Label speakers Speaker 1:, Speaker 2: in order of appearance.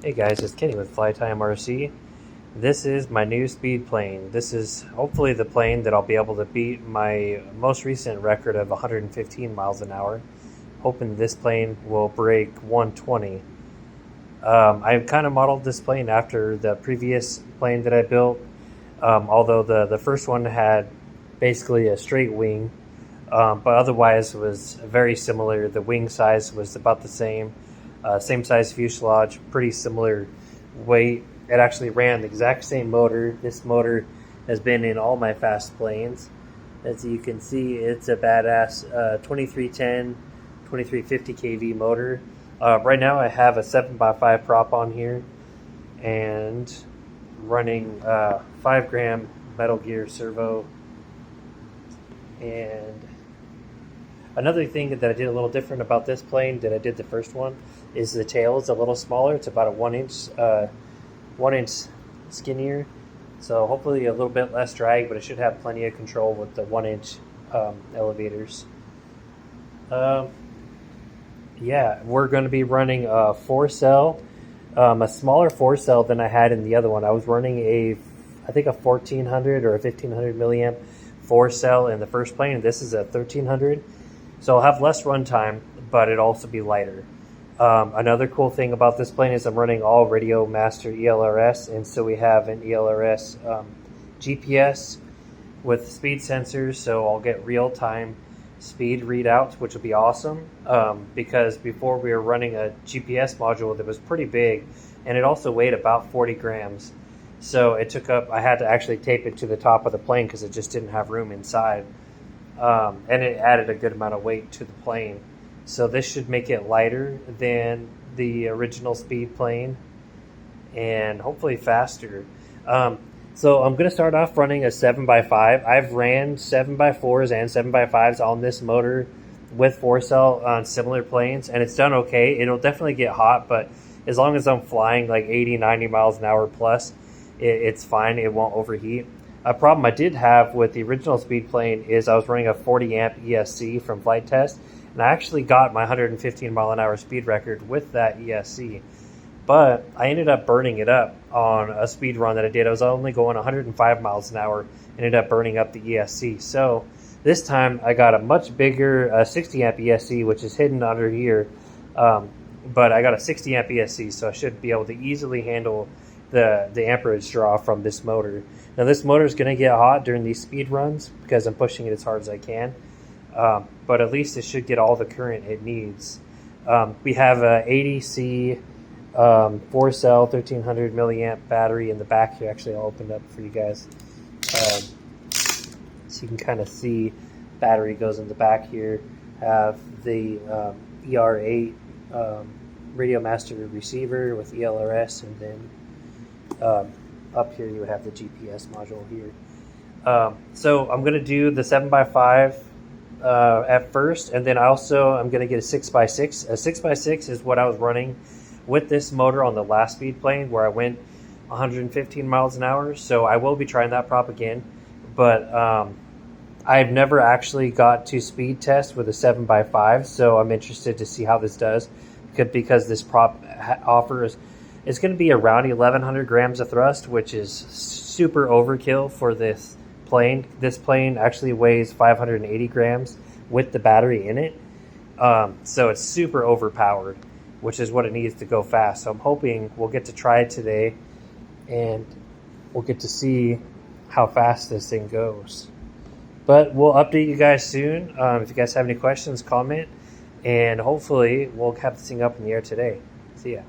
Speaker 1: Hey guys, it's Kenny with Flytime RC. This is my new speed plane. This is hopefully the plane that I'll be able to beat my most recent record of 115 miles an hour. Hoping this plane will break 120. I've kind of modeled this plane after the previous plane that I built, although the first one had basically a straight wing, but otherwise was very similar. The wing size was about the same. Same size fuselage, pretty similar weight. It actually ran the exact same motor. This motor has been in all my fast planes. As you can see, it's a badass 2310, 2350 kV motor. Right now I have a 7x5 prop on here and running 5 gram Metal Gear servo. And another thing that I did a little different about this plane than I did the first one is the tail is a little smaller. It's about a 1 inch skinnier, so hopefully a little bit less drag, but it should have plenty of control with the 1 inch elevators. Yeah, we're going to be running a 4-cell, a smaller 4-cell than I had in the other one. I was running I think a 1400 or a 1500 milliamp 4-cell in the first plane, and this is a 1300. So I'll have less runtime, but it'll also be lighter. Another cool thing about this plane is I'm running all Radio Master ELRS, and so we have an ELRS GPS with speed sensors, so I'll get real-time speed readouts, which will be awesome, because before we were running a GPS module that was pretty big, and it also weighed about 40 grams. So it took up, I had to actually tape it to the top of the plane because it just didn't have room inside. And it added a good amount of weight to the plane. So this should make it lighter than the original speed plane and hopefully faster. So I'm going to start off running a 7x5. I've ran 7x4s and 7x5s on this motor with 4-cell on similar planes, and it's done okay. It'll definitely get hot, but as long as I'm flying like 80, 90 miles an hour plus, it's fine. It won't overheat. A problem I did have with the original speed plane is I was running a 40 amp ESC from Flight Test, and I actually got my 115 mile an hour speed record with that ESC, but I ended up burning it up on a speed run that I did. I was only going 105 miles an hour, ended up burning up the ESC. So this time I got a much bigger 60 amp ESC, which is hidden under here, but I got a 60 amp ESC, so I should be able to easily handle the amperage draw from this motor. Now this motor is going to get hot during these speed runs because I'm pushing it as hard as I can, but at least it should get all the current it needs. We have a 80C 4-cell 1300 milliamp battery in the back here. Actually, I'll open it up for you guys so you can kind of see battery goes in the back here. Have the ER8 Radio Master receiver with ELRS, and then up here you have the GPS module here. So I'm going to do the 7x5 at first, and then I'm going to get a 6x6. A 6x6 is what I was running with this motor on the last speed plane where I went 115 miles an hour. So I will be trying that prop again, but I've never actually got to speed test with a 7x5, so I'm interested to see how this does, because this prop offers, it's going to be around 1,100 grams of thrust, which is super overkill for this plane. This plane actually weighs 580 grams with the battery in it. So it's super overpowered, which is what it needs to go fast. So I'm hoping we'll get to try it today, and we'll get to see how fast this thing goes. But we'll update you guys soon. If you guys have any questions, comment, and hopefully we'll have this thing up in the air today. See ya.